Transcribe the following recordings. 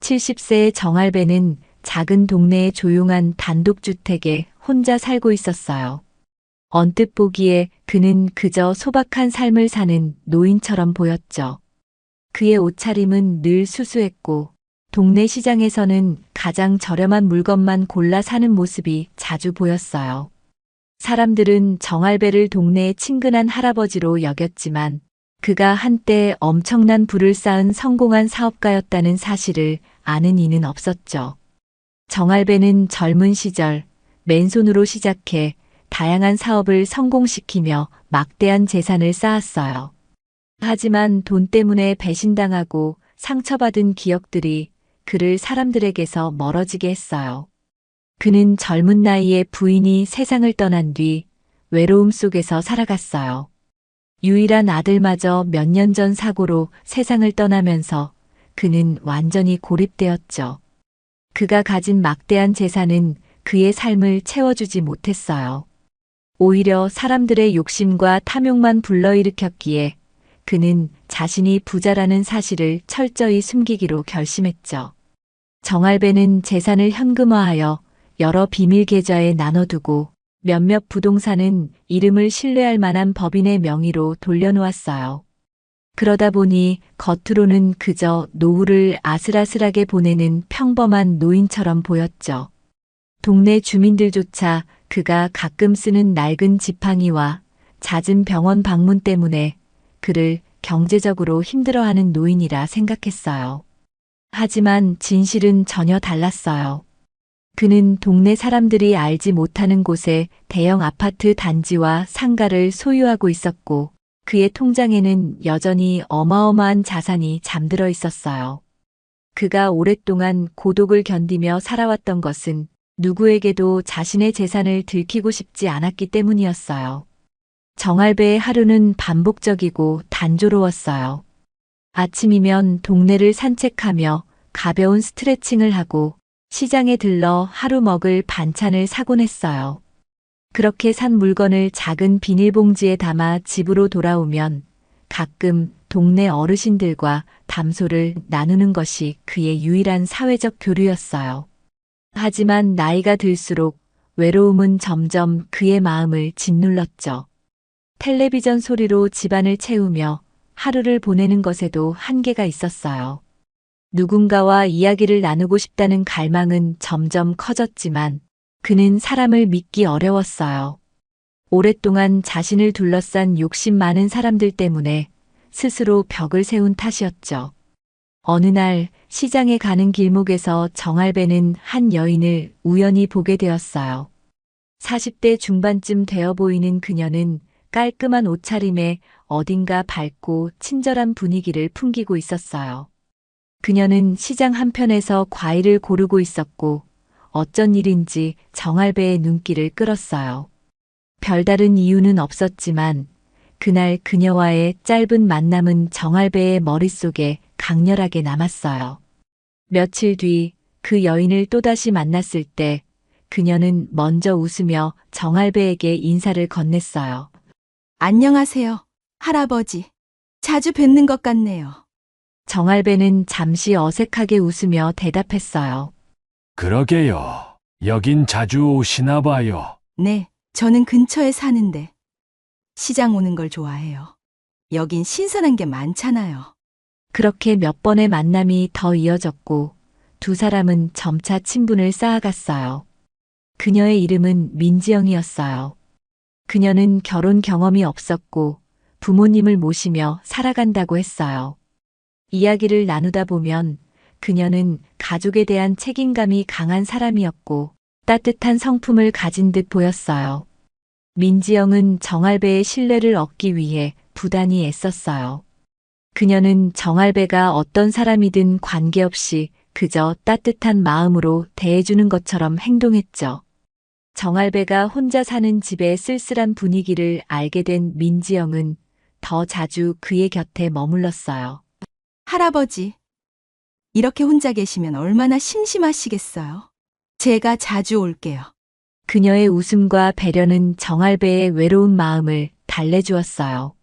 70세의 정할배는 작은 동네의 조용한 단독주택에 혼자 살고 있었어요. 언뜻 보기에 그는 그저 소박한 삶을 사는 노인처럼 보였죠. 그의 옷차림은 늘 수수했고 동네 시장에서는 가장 저렴한 물건만 골라 사는 모습이 자주 보였어요. 사람들은 정할배를 동네의 친근한 할아버지로 여겼지만 그가 한때 엄청난 부를 쌓은 성공한 사업가였다는 사실을 아는 이는 없었죠. 정할배는 젊은 시절 맨손으로 시작해 다양한 사업을 성공시키며 막대한 재산을 쌓았어요. 하지만 돈 때문에 배신당하고 상처받은 기억들이 그를 사람들에게서 멀어지게 했어요. 그는 젊은 나이에 부인이 세상을 떠난 뒤 외로움 속에서 살아갔어요. 유일한 아들마저 몇 년 전 사고로 세상을 떠나면서 그는 완전히 고립되었죠. 그가 가진 막대한 재산은 그의 삶을 채워주지 못했어요. 오히려 사람들의 욕심과 탐욕만 불러일으켰기에 그는 자신이 부자라는 사실을 철저히 숨기기로 결심했죠. 정할배는 재산을 현금화하여 여러 비밀 계좌에 나눠두고 몇몇 부동산은 이름을 신뢰할 만한 법인의 명의로 돌려놓았어요. 그러다 보니 겉으로는 그저 노후를 아슬아슬하게 보내는 평범한 노인처럼 보였죠. 동네 주민들조차 그가 가끔 쓰는 낡은 지팡이와 잦은 병원 방문 때문에 그를 경제적으로 힘들어하는 노인이라 생각했어요. 하지만 진실은 전혀 달랐어요. 그는 동네 사람들이 알지 못하는 곳에 대형 아파트 단지와 상가를 소유하고 있었고 그의 통장에는 여전히 어마어마한 자산이 잠들어 있었어요. 그가 오랫동안 고독을 견디며 살아왔던 것은 누구에게도 자신의 재산을 들키고 싶지 않았기 때문이었어요. 정할배의 하루는 반복적이고 단조로웠어요. 아침이면 동네를 산책하며 가벼운 스트레칭을 하고 시장에 들러 하루 먹을 반찬을 사곤 했어요. 그렇게 산 물건을 작은 비닐봉지에 담아 집으로 돌아오면 가끔 동네 어르신들과 담소를 나누는 것이 그의 유일한 사회적 교류였어요. 하지만 나이가 들수록 외로움은 점점 그의 마음을 짓눌렀죠. 텔레비전 소리로 집안을 채우며 하루를 보내는 것에도 한계가 있었어요. 누군가와 이야기를 나누고 싶다는 갈망은 점점 커졌지만 그는 사람을 믿기 어려웠어요. 오랫동안 자신을 둘러싼 욕심 많은 사람들 때문에 스스로 벽을 세운 탓이었죠. 어느 날 시장에 가는 길목에서 정할배는 한 여인을 우연히 보게 되었어요. 40대 중반쯤 되어 보이는 그녀는 깔끔한 옷차림에 어딘가 밝고 친절한 분위기를 풍기고 있었어요. 그녀는 시장 한편에서 과일을 고르고 있었고 어쩐 일인지 정할배의 눈길을 끌었어요. 별다른 이유는 없었지만 그날 그녀와의 짧은 만남은 정할배의 머릿속에 강렬하게 남았어요. 며칠 뒤 그 여인을 또다시 만났을 때 그녀는 먼저 웃으며 정할배에게 인사를 건넸어요. 안녕하세요, 할아버지. 자주 뵙는 것 같네요. 정할배는 잠시 어색하게 웃으며 대답했어요. 그러게요. 여긴 자주 오시나 봐요. 네, 저는 근처에 사는데 시장 오는 걸 좋아해요. 여긴 신선한 게 많잖아요. 그렇게 몇 번의 만남이 더 이어졌고 두 사람은 점차 친분을 쌓아갔어요. 그녀의 이름은 민지영이었어요. 그녀는 결혼 경험이 없었고 부모님을 모시며 살아간다고 했어요. 이야기를 나누다 보면 그녀는 가족에 대한 책임감이 강한 사람이었고 따뜻한 성품을 가진 듯 보였어요. 민지영은 정할배의 신뢰를 얻기 위해 부단히 애썼어요. 그녀는 정할배가 어떤 사람이든 관계없이 그저 따뜻한 마음으로 대해주는 것처럼 행동했죠. 정할배가 혼자 사는 집의 쓸쓸한 분위기를 알게 된 민지영은 더 자주 그의 곁에 머물렀어요. 할아버지, 이렇게 혼자 계시면 얼마나 심심하시겠어요? 제가 자주 올게요. 그녀의 웃음과 배려는 정할배의 외로운 마음을 달래주었어요.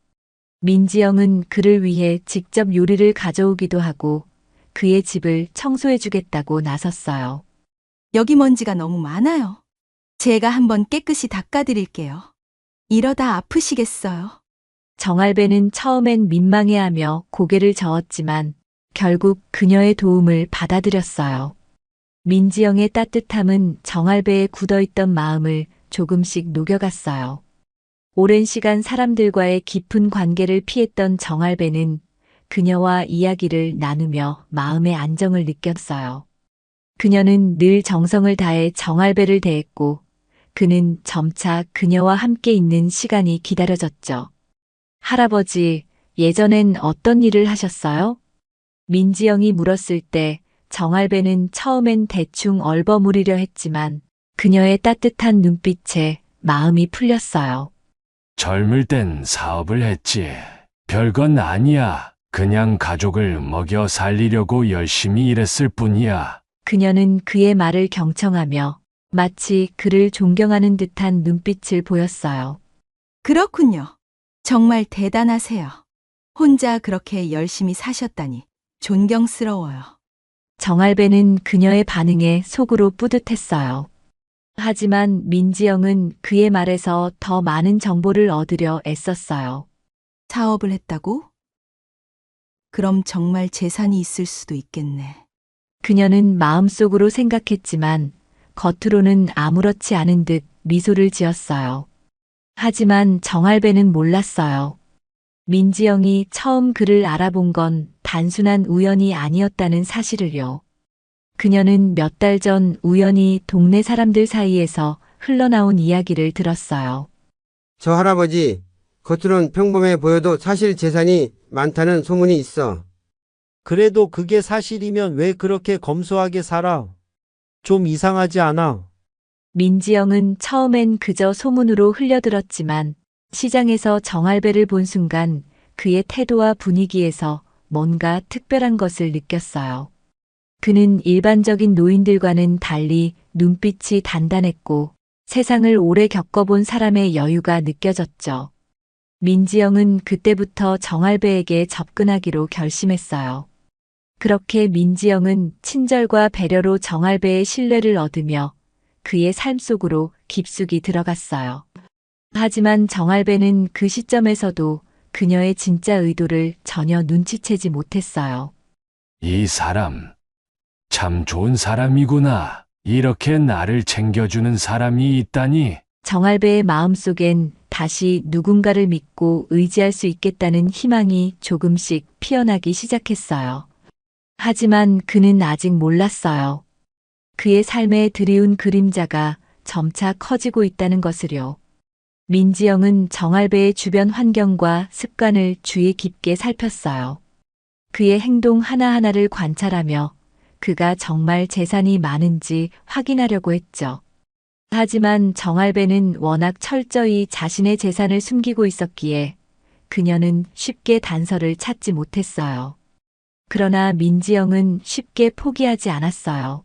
민지영은 그를 위해 직접 요리를 가져오기도 하고 그의 집을 청소해주겠다고 나섰어요. 여기 먼지가 너무 많아요. 제가 한번 깨끗이 닦아드릴게요. 이러다 아프시겠어요. 정할배는 처음엔 민망해하며 고개를 저었지만 결국 그녀의 도움을 받아들였어요. 민지영의 따뜻함은 정할배의 굳어있던 마음을 조금씩 녹여갔어요. 오랜 시간 사람들과의 깊은 관계를 피했던 정할배는 그녀와 이야기를 나누며 마음의 안정을 느꼈어요. 그녀는 늘 정성을 다해 정할배를 대했고 그는 점차 그녀와 함께 있는 시간이 기다려졌죠. 할아버지, 예전엔 어떤 일을 하셨어요? 민지영이 물었을 때 정할배는 처음엔 대충 얼버무리려 했지만 그녀의 따뜻한 눈빛에 마음이 풀렸어요. 젊을 땐 사업을 했지. 별건 아니야. 그냥 가족을 먹여 살리려고 열심히 일했을 뿐이야. 그녀는 그의 말을 경청하며 마치 그를 존경하는 듯한 눈빛을 보였어요. 그렇군요. 정말 대단하세요. 혼자 그렇게 열심히 사셨다니 존경스러워요. 정할배는 그녀의 반응에 속으로 뿌듯했어요. 하지만 민지영은 그의 말에서 더 많은 정보를 얻으려 애썼어요. 사업을 했다고? 그럼 정말 재산이 있을 수도 있겠네. 그녀는 마음속으로 생각했지만 겉으로는 아무렇지 않은 듯 미소를 지었어요. 하지만 정할배는 몰랐어요. 민지영이 처음 그를 알아본 건 단순한 우연이 아니었다는 사실을요. 그녀는 몇 달 전 우연히 동네 사람들 사이에서 흘러나온 이야기를 들었어요. 저 할아버지, 겉으론 평범해 보여도 사실 재산이 많다는 소문이 있어. 그래도 그게 사실이면 왜 그렇게 검소하게 살아? 좀 이상하지 않아? 민지영은 처음엔 그저 소문으로 흘려들었지만 시장에서 정할배를 본 순간 그의 태도와 분위기에서 뭔가 특별한 것을 느꼈어요. 그는 일반적인 노인들과는 달리 눈빛이 단단했고 세상을 오래 겪어본 사람의 여유가 느껴졌죠. 민지영은 그때부터 정할배에게 접근하기로 결심했어요. 그렇게 민지영은 친절과 배려로 정할배의 신뢰를 얻으며 그의 삶 속으로 깊숙이 들어갔어요. 하지만 정할배는 그 시점에서도 그녀의 진짜 의도를 전혀 눈치채지 못했어요. 이 사람, 참 좋은 사람이구나. 이렇게 나를 챙겨주는 사람이 있다니. 정할배의 마음속엔 다시 누군가를 믿고 의지할 수 있겠다는 희망이 조금씩 피어나기 시작했어요. 하지만 그는 아직 몰랐어요. 그의 삶에 드리운 그림자가 점차 커지고 있다는 것을요. 민지영은 정할배의 주변 환경과 습관을 주의 깊게 살폈어요. 그의 행동 하나하나를 관찰하며 그가 정말 재산이 많은지 확인하려고 했죠. 하지만 정할배는 워낙 철저히 자신의 재산을 숨기고 있었기에 그녀는 쉽게 단서를 찾지 못했어요. 그러나 민지영은 쉽게 포기하지 않았어요.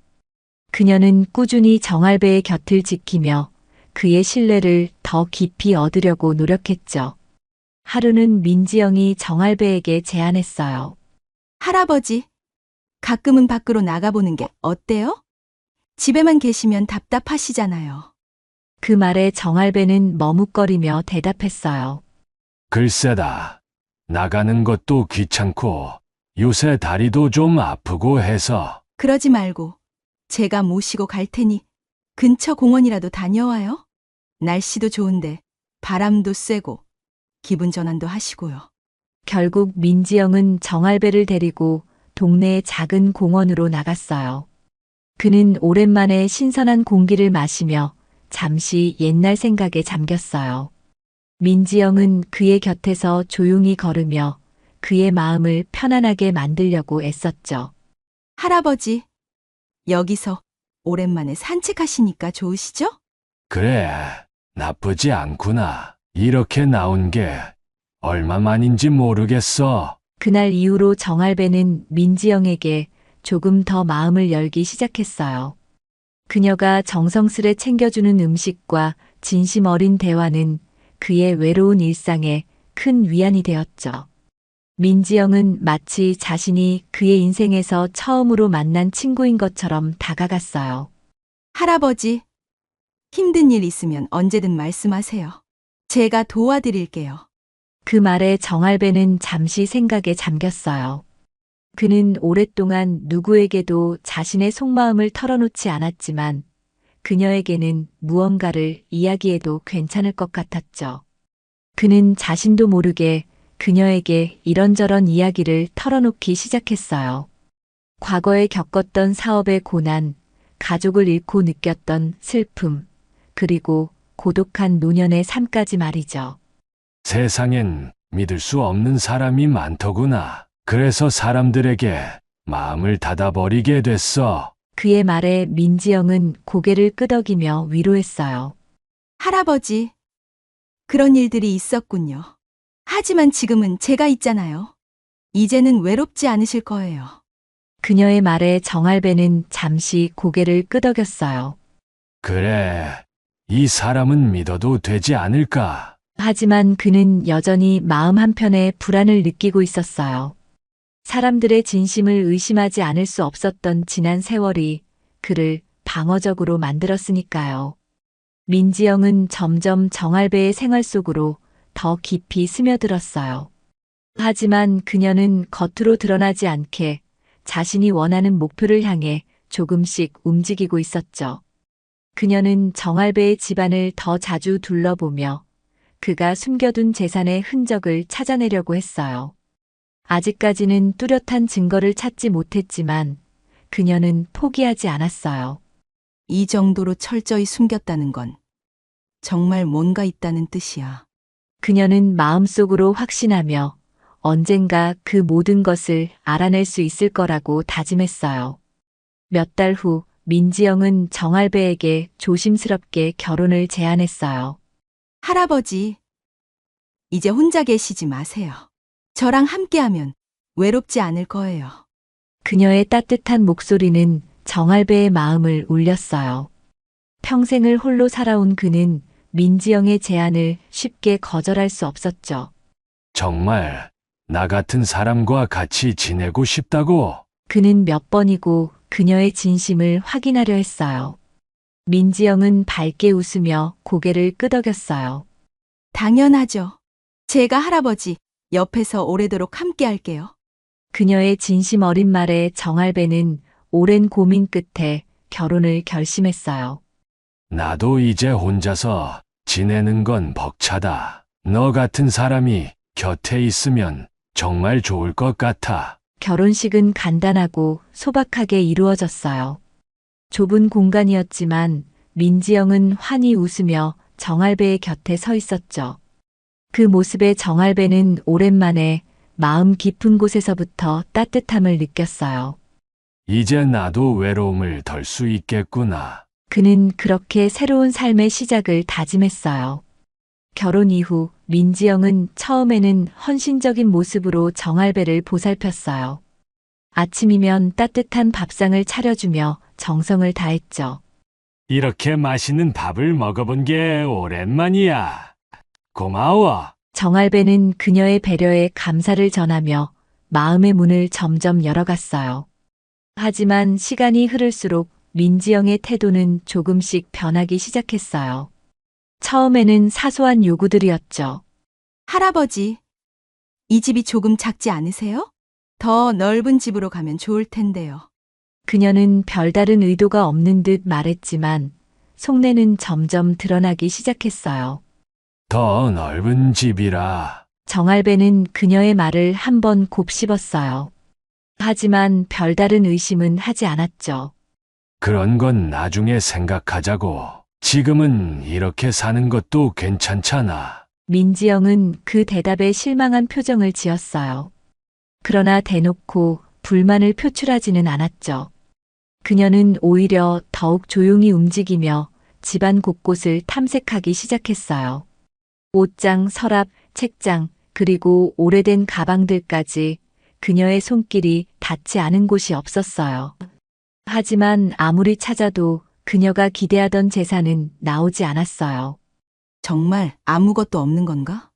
그녀는 꾸준히 정할배의 곁을 지키며 그의 신뢰를 더 깊이 얻으려고 노력했죠. 하루는 민지영이 정할배에게 제안했어요. 할아버지, 가끔은 밖으로 나가보는 게 어때요? 집에만 계시면 답답하시잖아요. 그 말에 정할배는 머뭇거리며 대답했어요. 글쎄다. 나가는 것도 귀찮고 요새 다리도 좀 아프고 해서. 그러지 말고 제가 모시고 갈 테니 근처 공원이라도 다녀와요. 날씨도 좋은데 바람도 쐬고 기분 전환도 하시고요. 결국 민지영은 정할배를 데리고 동네의 작은 공원으로 나갔어요. 그는 오랜만에 신선한 공기를 마시며 잠시 옛날 생각에 잠겼어요. 민지영은 그의 곁에서 조용히 걸으며 그의 마음을 편안하게 만들려고 애썼죠. 할아버지, 여기서 오랜만에 산책하시니까 좋으시죠? 그래, 나쁘지 않구나. 이렇게 나온 게 얼마만인지 모르겠어. 그날 이후로 정할배는 민지영에게 조금 더 마음을 열기 시작했어요. 그녀가 정성스레 챙겨주는 음식과 진심 어린 대화는 그의 외로운 일상에 큰 위안이 되었죠. 민지영은 마치 자신이 그의 인생에서 처음으로 만난 친구인 것처럼 다가갔어요. 할아버지, 힘든 일 있으면 언제든 말씀하세요. 제가 도와드릴게요. 그 말에 정할배는 잠시 생각에 잠겼어요. 그는 오랫동안 누구에게도 자신의 속마음을 털어놓지 않았지만 그녀에게는 무언가를 이야기해도 괜찮을 것 같았죠. 그는 자신도 모르게 그녀에게 이런저런 이야기를 털어놓기 시작했어요. 과거에 겪었던 사업의 고난, 가족을 잃고 느꼈던 슬픔, 그리고 고독한 노년의 삶까지 말이죠. 세상엔 믿을 수 없는 사람이 많더구나. 그래서 사람들에게 마음을 닫아버리게 됐어. 그의 말에 민지영은 고개를 끄덕이며 위로했어요. 할아버지, 그런 일들이 있었군요. 하지만 지금은 제가 있잖아요. 이제는 외롭지 않으실 거예요. 그녀의 말에 정할배는 잠시 고개를 끄덕였어요. 그래, 이 사람은 믿어도 되지 않을까? 하지만 그는 여전히 마음 한편에 불안을 느끼고 있었어요. 사람들의 진심을 의심하지 않을 수 없었던 지난 세월이 그를 방어적으로 만들었으니까요. 민지영은 점점 정할배의 생활 속으로 더 깊이 스며들었어요. 하지만 그녀는 겉으로 드러나지 않게 자신이 원하는 목표를 향해 조금씩 움직이고 있었죠. 그녀는 정할배의 집안을 더 자주 둘러보며 그가 숨겨둔 재산의 흔적을 찾아내려고 했어요. 아직까지는 뚜렷한 증거를 찾지 못했지만 그녀는 포기하지 않았어요. 이 정도로 철저히 숨겼다는 건 정말 뭔가 있다는 뜻이야. 그녀는 마음속으로 확신하며 언젠가 그 모든 것을 알아낼 수 있을 거라고 다짐했어요. 몇 달 후 민지영은 정할배에게 조심스럽게 결혼을 제안했어요. 할아버지, 이제 혼자 계시지 마세요. 저랑 함께하면 외롭지 않을 거예요. 그녀의 따뜻한 목소리는 정할배의 마음을 울렸어요. 평생을 홀로 살아온 그는 민지영의 제안을 쉽게 거절할 수 없었죠. 정말 나 같은 사람과 같이 지내고 싶다고? 그는 몇 번이고 그녀의 진심을 확인하려 했어요. 민지영은 밝게 웃으며 고개를 끄덕였어요. 당연하죠. 제가 할아버지 옆에서 오래도록 함께 할게요. 그녀의 진심 어린 말에 정할배는 오랜 고민 끝에 결혼을 결심했어요. 나도 이제 혼자서 지내는 건 벅차다. 너 같은 사람이 곁에 있으면 정말 좋을 것 같아. 결혼식은 간단하고 소박하게 이루어졌어요. 좁은 공간이었지만 민지영은 환히 웃으며 정할배의 곁에 서 있었죠. 그 모습에 정할배는 오랜만에 마음 깊은 곳에서부터 따뜻함을 느꼈어요. 이제 나도 외로움을 덜 수 있겠구나. 그는 그렇게 새로운 삶의 시작을 다짐했어요. 결혼 이후 민지영은 처음에는 헌신적인 모습으로 정할배를 보살폈어요. 아침이면 따뜻한 밥상을 차려주며 정성을 다했죠. 이렇게 맛있는 밥을 먹어본 게 오랜만이야. 고마워. 정할배는 그녀의 배려에 감사를 전하며 마음의 문을 점점 열어갔어요. 하지만 시간이 흐를수록 민지영의 태도는 조금씩 변하기 시작했어요. 처음에는 사소한 요구들이었죠. 할아버지, 이 집이 조금 작지 않으세요? 더 넓은 집으로 가면 좋을 텐데요. 그녀는 별다른 의도가 없는 듯 말했지만 속내는 점점 드러나기 시작했어요. 더 넓은 집이라. 정할배는 그녀의 말을 한번 곱씹었어요. 하지만 별다른 의심은 하지 않았죠. 그런 건 나중에 생각하자고. 지금은 이렇게 사는 것도 괜찮잖아. 민지영은 그 대답에 실망한 표정을 지었어요. 그러나 대놓고 불만을 표출하지는 않았죠. 그녀는 오히려 더욱 조용히 움직이며 집안 곳곳을 탐색하기 시작했어요. 옷장, 서랍, 책장, 그리고 오래된 가방들까지 그녀의 손길이 닿지 않은 곳이 없었어요. 하지만 아무리 찾아도 그녀가 기대하던 재산은 나오지 않았어요. 정말 아무것도 없는 건가?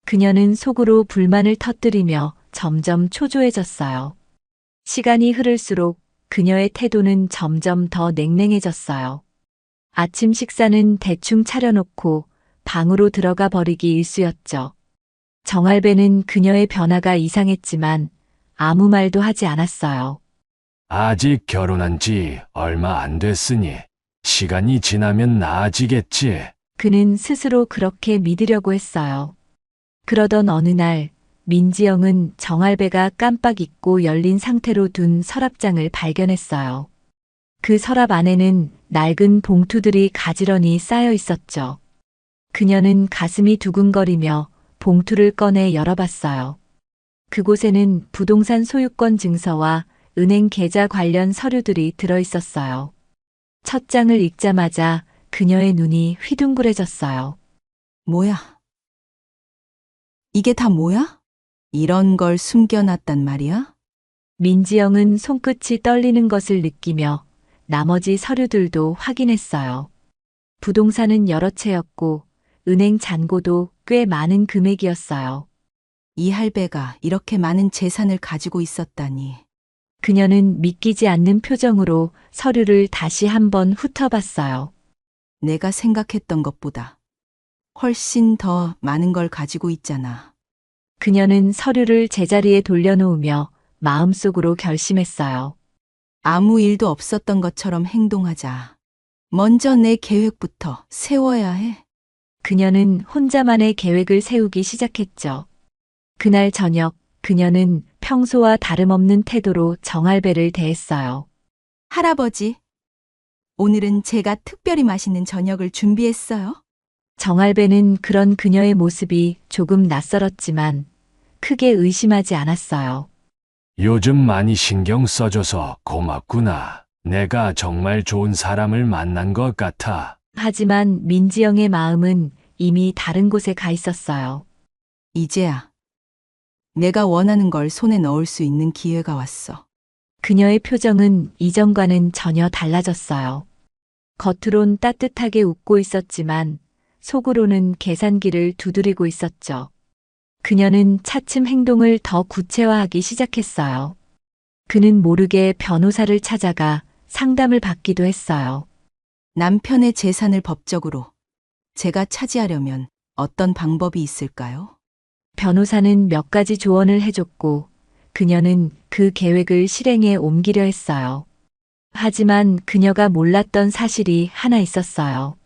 그녀는 속으로 불만을 터뜨리며 점점 초조해졌어요. 시간이 흐를수록 그녀의 태도는 점점 더 냉랭해졌어요. 아침 식사는 대충 차려놓고 방으로 들어가 버리기 일쑤였죠. 정할배는 그녀의 변화가 이상했지만 아무 말도 하지 않았어요. 아직 결혼한 지 얼마 안 됐으니 시간이 지나면 나아지겠지. 그는 스스로 그렇게 믿으려고 했어요. 그러던 어느 날 민지영은 정할배가 깜빡 잊고 열린 상태로 둔 서랍장을 발견했어요. 그 서랍 안에는 낡은 봉투들이 가지런히 쌓여 있었죠. 그녀는 가슴이 두근거리며 봉투를 꺼내 열어봤어요. 그곳에는 부동산 소유권 증서와 은행 계좌 관련 서류들이 들어있었어요. 첫 장을 읽자마자 그녀의 눈이 휘둥그레졌어요. 뭐야? 이게 다 뭐야? 이런 걸 숨겨놨단 말이야? 민지영은 손끝이 떨리는 것을 느끼며 나머지 서류들도 확인했어요. 부동산은 여러 채였고 은행 잔고도 꽤 많은 금액이었어요. 이 할배가 이렇게 많은 재산을 가지고 있었다니. 그녀는 믿기지 않는 표정으로 서류를 다시 한번 훑어봤어요. 내가 생각했던 것보다 훨씬 더 많은 걸 가지고 있잖아. 그녀는 서류를 제자리에 돌려놓으며 마음속으로 결심했어요. 아무 일도 없었던 것처럼 행동하자. 먼저 내 계획부터 세워야 해. 그녀는 혼자만의 계획을 세우기 시작했죠. 그날 저녁 그녀는 평소와 다름없는 태도로 정할배를 대했어요. 할아버지, 오늘은 제가 특별히 맛있는 저녁을 준비했어요. 정할배는 그런 그녀의 모습이 조금 낯설었지만 크게 의심하지 않았어요. 요즘 많이 신경 써줘서 고맙구나. 내가 정말 좋은 사람을 만난 것 같아. 하지만 민지영의 마음은 이미 다른 곳에 가 있었어요. 이제야 내가 원하는 걸 손에 넣을 수 있는 기회가 왔어. 그녀의 표정은 이전과는 전혀 달라졌어요. 겉으론 따뜻하게 웃고 있었지만 속으로는 계산기를 두드리고 있었죠. 그녀는 차츰 행동을 더 구체화하기 시작했어요. 그는 모르게 변호사를 찾아가 상담을 받기도 했어요. 남편의 재산을 법적으로 제가 차지하려면 어떤 방법이 있을까요? 변호사는 몇 가지 조언을 해줬고 그녀는 그 계획을 실행에 옮기려 했어요. 하지만 그녀가 몰랐던 사실이 하나 있었어요.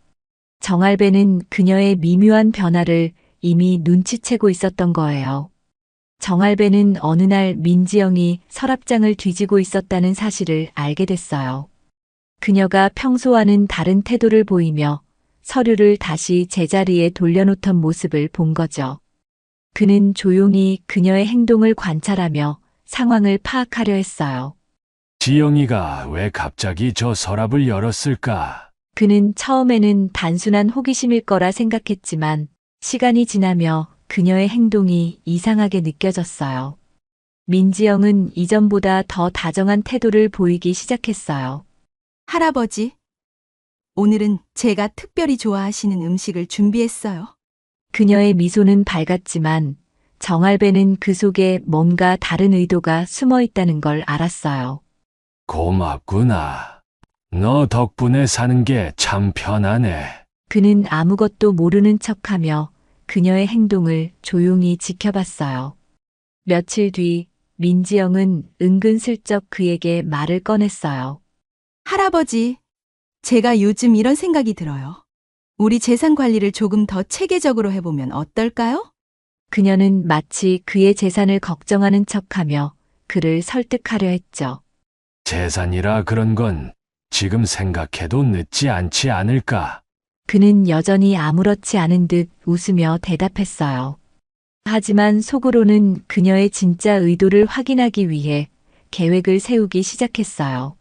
정할배는 그녀의 미묘한 변화를 이미 눈치채고 있었던 거예요. 정할배는 어느 날 민지영이 서랍장을 뒤지고 있었다는 사실을 알게 됐어요. 그녀가 평소와는 다른 태도를 보이며 서류를 다시 제자리에 돌려놓던 모습을 본 거죠. 그는 조용히 그녀의 행동을 관찰하며 상황을 파악하려 했어요. 지영이가 왜 갑자기 저 서랍을 열었을까? 그는 처음에는 단순한 호기심일 거라 생각했지만 시간이 지나며 그녀의 행동이 이상하게 느껴졌어요. 민지영은 이전보다 더 다정한 태도를 보이기 시작했어요. 할아버지, 오늘은 제가 특별히 좋아하시는 음식을 준비했어요. 그녀의 미소는 밝았지만 정할배는 그 속에 뭔가 다른 의도가 숨어 있다는 걸 알았어요. 고맙구나. 너 덕분에 사는 게 참 편하네. 그는 아무것도 모르는 척하며 그녀의 행동을 조용히 지켜봤어요. 며칠 뒤 민지영은 은근슬쩍 그에게 말을 꺼냈어요. 할아버지, 제가 요즘 이런 생각이 들어요. 우리 재산 관리를 조금 더 체계적으로 해보면 어떨까요? 그녀는 마치 그의 재산을 걱정하는 척하며 그를 설득하려 했죠. 재산이라 그런 건 지금 생각해도 늦지 않지 않을까? 그는 여전히 아무렇지 않은 듯 웃으며 대답했어요. 하지만 속으로는 그녀의 진짜 의도를 확인하기 위해 계획을 세우기 시작했어요.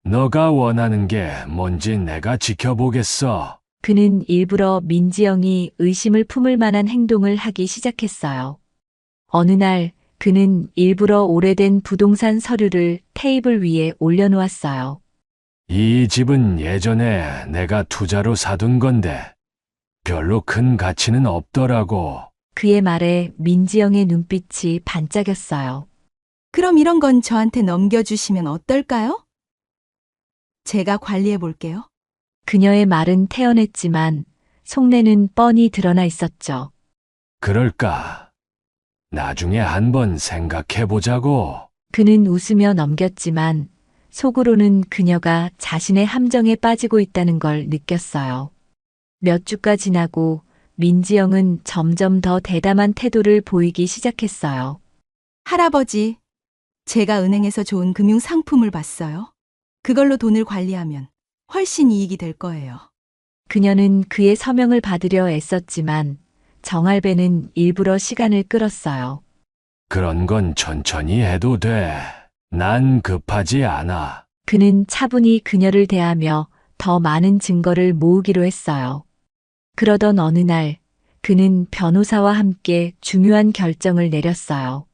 너가 원하는 게 뭔지 내가 지켜보겠어. 그는 일부러 민지영이 의심을 품을 만한 행동을 하기 시작했어요. 어느 날 그는 일부러 오래된 부동산 서류를 테이블 위에 올려놓았어요. 이 집은 예전에 내가 투자로 사둔 건데 별로 큰 가치는 없더라고. 그의 말에 민지영의 눈빛이 반짝였어요. 그럼 이런 건 저한테 넘겨주시면 어떨까요? 제가 관리해 볼게요. 그녀의 말은 태연했지만 속내는 뻔히 드러나 있었죠. 그럴까? 나중에 한번 생각해 보자고. 그는 웃으며 넘겼지만 속으로는 그녀가 자신의 함정에 빠지고 있다는 걸 느꼈어요. 몇 주가 지나고 민지영은 점점 더 대담한 태도를 보이기 시작했어요. 할아버지, 제가 은행에서 좋은 금융 상품을 봤어요. 그걸로 돈을 관리하면 훨씬 이익이 될 거예요. 그녀는 그의 서명을 받으려 애썼지만 정할배는 일부러 시간을 끌었어요. 그런 건 천천히 해도 돼. 난 급하지 않아. 그는 차분히 그녀를 대하며 더 많은 증거를 모으기로 했어요. 그러던 어느 날 그는 변호사와 함께 중요한 결정을 내렸어요.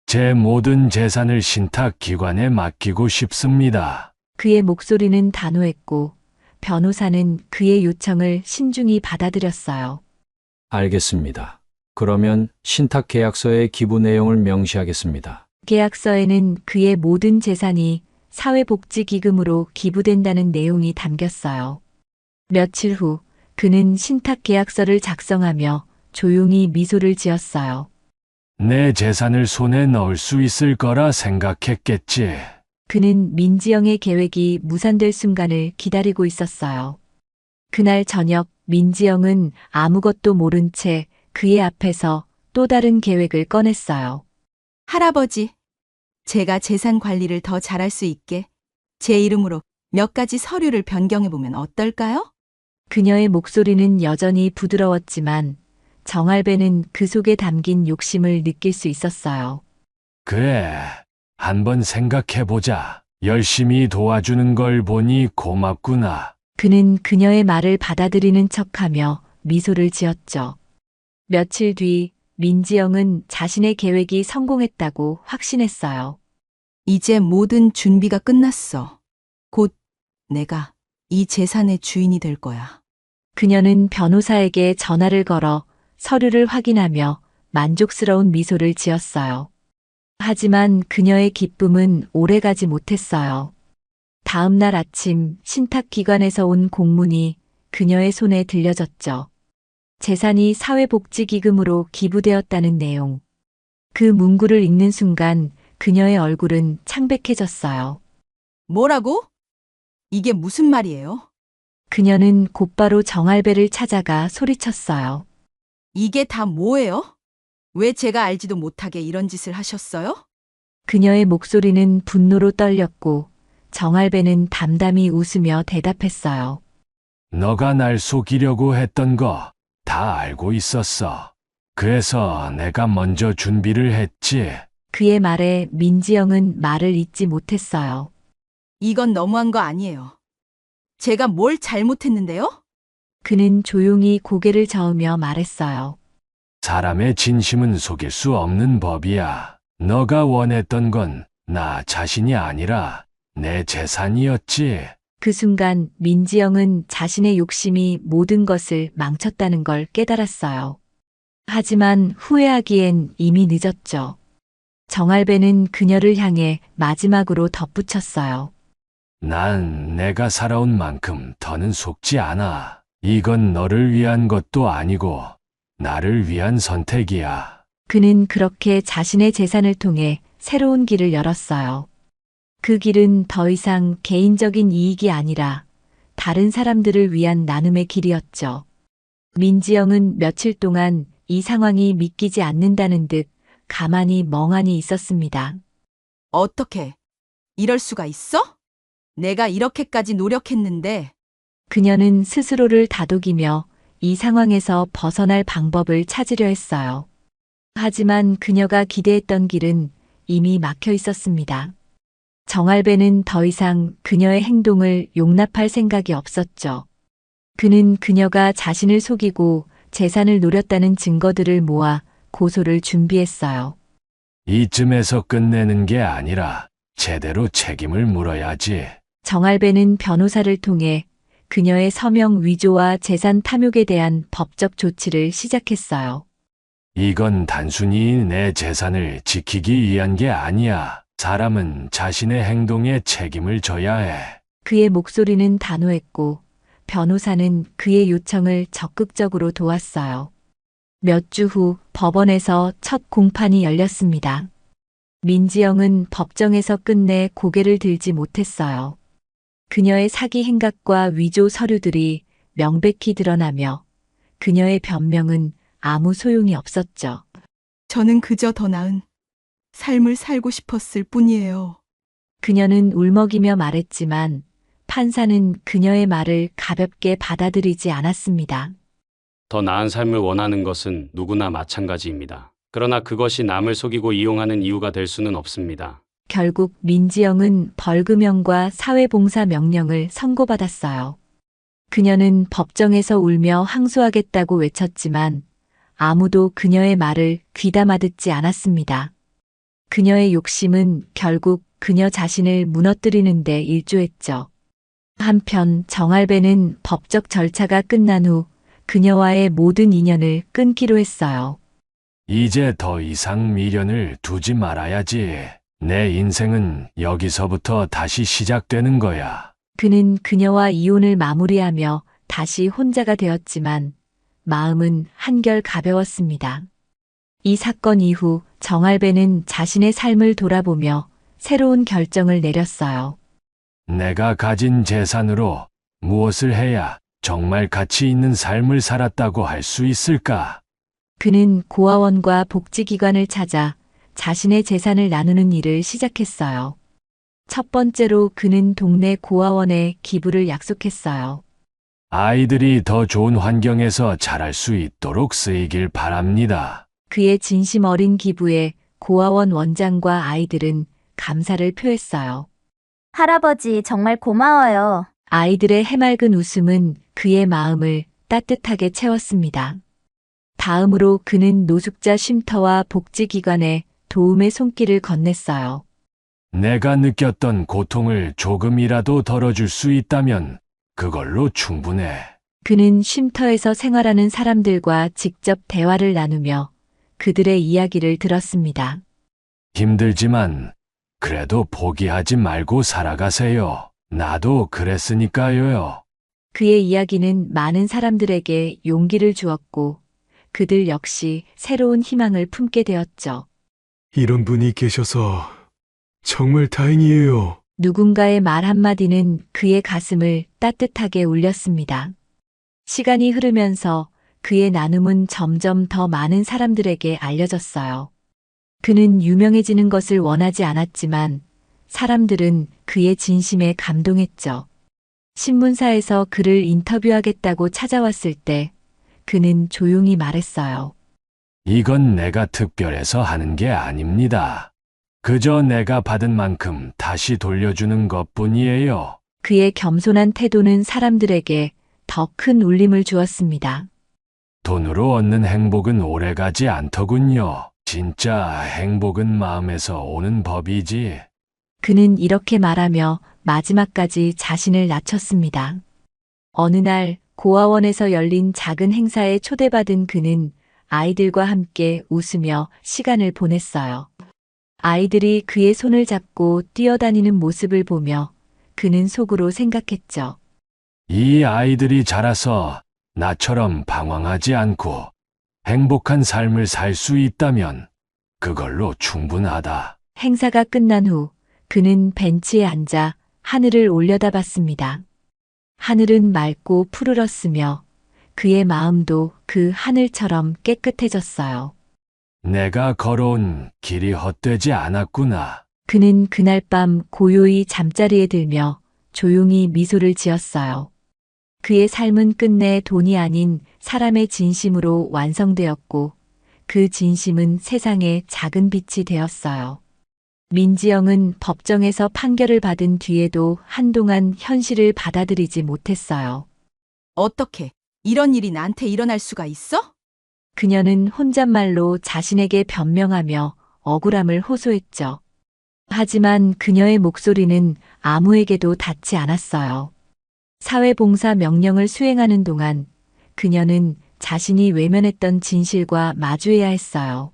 제 모든 재산을 신탁 기관에 맡기고 싶습니다. 그의 목소리는 단호했고 변호사는 그의 요청을 신중히 받아들였어요. 알겠습니다. 그러면 신탁 계약서의 기부 내용을 명시하겠습니다. 계약서에는 그의 모든 재산이 사회복지기금으로 기부된다는 내용이 담겼어요. 며칠 후 그는 신탁 계약서를 작성하며 조용히 미소를 지었어요. 내 재산을 손에 넣을 수 있을 거라 생각했겠지. 그는 민지영의 계획이 무산될 순간을 기다리고 있었어요. 그날 저녁 민지영은 아무것도 모른 채 그의 앞에서 또 다른 계획을 꺼냈어요. 할아버지, 제가 재산 관리를 더 잘할 수 있게 제 이름으로 몇 가지 서류를 변경해 보면 어떨까요? 그녀의 목소리는 여전히 부드러웠지만 정할배는 그 속에 담긴 욕심을 느낄 수 있었어요. 그래, 한번 생각해 보자. 열심히 도와주는 걸 보니 고맙구나. 그는 그녀의 말을 받아들이는 척하며 미소를 지었죠. 며칠 뒤 민지영은 자신의 계획이 성공했다고 확신했어요. 이제 모든 준비가 끝났어. 곧 내가 이 재산의 주인이 될 거야. 그녀는 변호사에게 전화를 걸어 서류를 확인하며 만족스러운 미소를 지었어요. 하지만 그녀의 기쁨은 오래가지 못했어요. 다음 날 아침 신탁기관에서 온 공문이 그녀의 손에 들려졌죠. 재산이 사회복지기금으로 기부되었다는 내용. 그 문구를 읽는 순간 그녀의 얼굴은 창백해졌어요. 뭐라고? 이게 무슨 말이에요? 그녀는 곧바로 정할배를 찾아가 소리쳤어요. 이게 다 뭐예요? 왜 제가 알지도 못하게 이런 짓을 하셨어요? 그녀의 목소리는 분노로 떨렸고 정할배는 담담히 웃으며 대답했어요. 너가 날 속이려고 했던 거 다 알고 있었어. 그래서 내가 먼저 준비를 했지. 그의 말에 민지영은 말을 잇지 못했어요. 이건 너무한 거 아니에요. 제가 뭘 잘못했는데요? 그는 조용히 고개를 저으며 말했어요. 사람의 진심은 속일 수 없는 법이야. 너가 원했던 건 나 자신이 아니라 내 재산이었지. 그 순간 민지영은 자신의 욕심이 모든 것을 망쳤다는 걸 깨달았어요. 하지만 후회하기엔 이미 늦었죠. 정할배는 그녀를 향해 마지막으로 덧붙였어요. 난 내가 살아온 만큼 더는 속지 않아. 이건 너를 위한 것도 아니고 나를 위한 선택이야. 그는 그렇게 자신의 재산을 통해 새로운 길을 열었어요. 그 길은 더 이상 개인적인 이익이 아니라 다른 사람들을 위한 나눔의 길이었죠. 민지영은 며칠 동안 이 상황이 믿기지 않는다는 듯 가만히 멍하니 있었습니다. 어떻게? 이럴 수가 있어? 내가 이렇게까지 노력했는데 그녀는 스스로를 다독이며 이 상황에서 벗어날 방법을 찾으려 했어요. 하지만 그녀가 기대했던 길은 이미 막혀 있었습니다. 정할배는 더 이상 그녀의 행동을 용납할 생각이 없었죠. 그는 그녀가 자신을 속이고 재산을 노렸다는 증거들을 모아 고소를 준비했어요. 이쯤에서 끝내는 게 아니라 제대로 책임을 물어야지. 정할배는 변호사를 통해 그녀의 서명 위조와 재산 탐욕에 대한 법적 조치를 시작했어요. 이건 단순히 내 재산을 지키기 위한 게 아니야. 사람은 자신의 행동에 책임을 져야 해. 그의 목소리는 단호했고 변호사는 그의 요청을 적극적으로 도왔어요. 몇 주 후 법원에서 첫 공판이 열렸습니다. 민지영은 법정에서 끝내 고개를 들지 못했어요. 그녀의 사기 행각과 위조 서류들이 명백히 드러나며 그녀의 변명은 아무 소용이 없었죠. 저는 그저 더 나은 삶을 살고 싶었을 뿐이에요. 그녀는 울먹이며 말했지만 판사는 그녀의 말을 가볍게 받아들이지 않았습니다. 더 나은 삶을 원하는 것은 누구나 마찬가지입니다. 그러나 그것이 남을 속이고 이용하는 이유가 될 수는 없습니다. 결국 민지영은 벌금형과 사회봉사 명령을 선고받았어요. 그녀는 법정에서 울며 항소하겠다고 외쳤지만 아무도 그녀의 말을 귀담아 듣지 않았습니다. 그녀의 욕심은 결국 그녀 자신을 무너뜨리는 데 일조했죠. 한편 정할배는 법적 절차가 끝난 후 그녀와의 모든 인연을 끊기로 했어요. 이제 더 이상 미련을 두지 말아야지. 내 인생은 여기서부터 다시 시작되는 거야. 그는 그녀와 이혼을 마무리하며 다시 혼자가 되었지만 마음은 한결 가벼웠습니다. 이 사건 이후 정할배는 자신의 삶을 돌아보며 새로운 결정을 내렸어요. 내가 가진 재산으로 무엇을 해야 정말 가치 있는 삶을 살았다고 할 수 있을까? 그는 고아원과 복지기관을 찾아 자신의 재산을 나누는 일을 시작했어요. 첫 번째로 그는 동네 고아원에 기부를 약속했어요. 아이들이 더 좋은 환경에서 자랄 수 있도록 쓰이길 바랍니다. 그의 진심 어린 기부에 고아원 원장과 아이들은 감사를 표했어요. 할아버지 정말 고마워요. 아이들의 해맑은 웃음은 그의 마음을 따뜻하게 채웠습니다. 다음으로 그는 노숙자 쉼터와 복지기관에 도움의 손길을 건넸어요. 내가 느꼈던 고통을 조금이라도 덜어줄 수 있다면 그걸로 충분해. 그는 쉼터에서 생활하는 사람들과 직접 대화를 나누며 그들의 이야기를 들었습니다. 힘들지만 그래도 포기하지 말고 살아가세요. 나도 그랬으니까요. 그의 이야기는 많은 사람들에게 용기를 주었고 그들 역시 새로운 희망을 품게 되었죠. 이런 분이 계셔서 정말 다행이에요. 누군가의 말 한마디는 그의 가슴을 따뜻하게 울렸습니다. 시간이 흐르면서 그의 나눔은 점점 더 많은 사람들에게 알려졌어요. 그는 유명해지는 것을 원하지 않았지만 사람들은 그의 진심에 감동했죠. 신문사에서 그를 인터뷰하겠다고 찾아왔을 때 그는 조용히 말했어요. 이건 내가 특별해서 하는 게 아닙니다. 그저 내가 받은 만큼 다시 돌려주는 것뿐이에요. 그의 겸손한 태도는 사람들에게 더 큰 울림을 주었습니다. 돈으로 얻는 행복은 오래가지 않더군요. 진짜 행복은 마음에서 오는 법이지. 그는 이렇게 말하며 마지막까지 자신을 낮췄습니다. 어느 날 고아원에서 열린 작은 행사에 초대받은 그는 아이들과 함께 웃으며 시간을 보냈어요. 아이들이 그의 손을 잡고 뛰어다니는 모습을 보며 그는 속으로 생각했죠. 이 아이들이 자라서 나처럼 방황하지 않고 행복한 삶을 살 수 있다면 그걸로 충분하다. 행사가 끝난 후 그는 벤치에 앉아 하늘을 올려다봤습니다. 하늘은 맑고 푸르렀으며 그의 마음도 그 하늘처럼 깨끗해졌어요. 내가 걸어온 길이 헛되지 않았구나. 그는 그날 밤 고요히 잠자리에 들며 조용히 미소를 지었어요. 그의 삶은 끝내 돈이 아닌 사람의 진심으로 완성되었고 그 진심은 세상의 작은 빛이 되었어요. 민지영은 법정에서 판결을 받은 뒤에도 한동안 현실을 받아들이지 못했어요. 어떻게 이런 일이 나한테 일어날 수가 있어? 그녀는 혼잣말로 자신에게 변명하며 억울함을 호소했죠. 하지만 그녀의 목소리는 아무에게도 닿지 않았어요. 사회봉사 명령을 수행하는 동안 그녀는 자신이 외면했던 진실과 마주해야 했어요.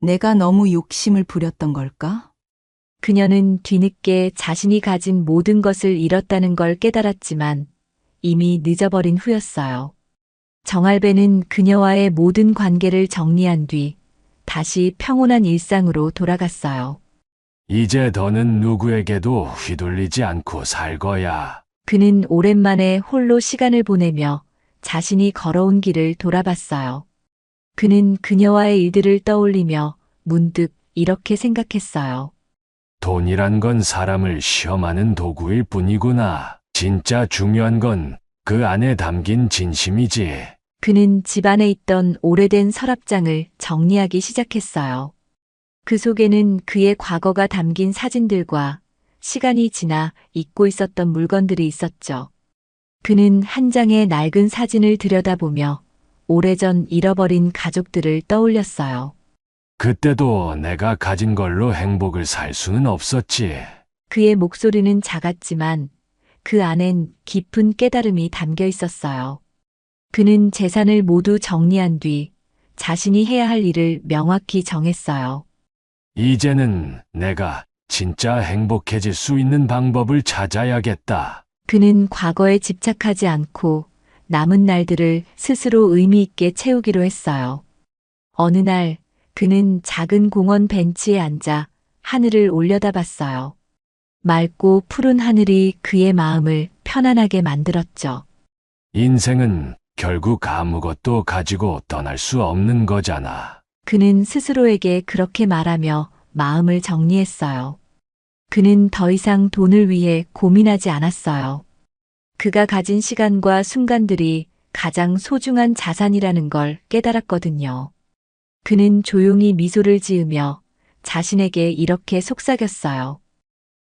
내가 너무 욕심을 부렸던 걸까? 그녀는 뒤늦게 자신이 가진 모든 것을 잃었다는 걸 깨달았지만 이미 늦어버린 후였어요. 정할배는 그녀와의 모든 관계를 정리한 뒤 다시 평온한 일상으로 돌아갔어요. 이제 더는 누구에게도 휘둘리지 않고 살 거야. 그는 오랜만에 홀로 시간을 보내며 자신이 걸어온 길을 돌아봤어요. 그는 그녀와의 일들을 떠올리며 문득 이렇게 생각했어요. 돈이란 건 사람을 시험하는 도구일 뿐이구나. 진짜 중요한 건 그 안에 담긴 진심이지. 그는 집안에 있던 오래된 서랍장을 정리하기 시작했어요. 그 속에는 그의 과거가 담긴 사진들과 시간이 지나 잊고 있었던 물건들이 있었죠. 그는 한 장의 낡은 사진을 들여다보며 오래전 잃어버린 가족들을 떠올렸어요. 그때도 내가 가진 걸로 행복을 살 수는 없었지. 그의 목소리는 작았지만 그 안엔 깊은 깨달음이 담겨 있었어요. 그는 재산을 모두 정리한 뒤 자신이 해야 할 일을 명확히 정했어요. 이제는 내가 진짜 행복해질 수 있는 방법을 찾아야겠다. 그는 과거에 집착하지 않고 남은 날들을 스스로 의미 있게 채우기로 했어요. 어느 날 그는 작은 공원 벤치에 앉아 하늘을 올려다봤어요. 맑고 푸른 하늘이 그의 마음을 편안하게 만들었죠. 인생은 결국 아무것도 가지고 떠날 수 없는 거잖아. 그는 스스로에게 그렇게 말하며 마음을 정리했어요. 그는 더 이상 돈을 위해 고민하지 않았어요. 그가 가진 시간과 순간들이 가장 소중한 자산이라는 걸 깨달았거든요. 그는 조용히 미소를 지으며 자신에게 이렇게 속삭였어요.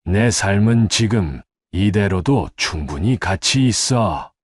내 삶은 지금 이대로도 충분히 가치 있어.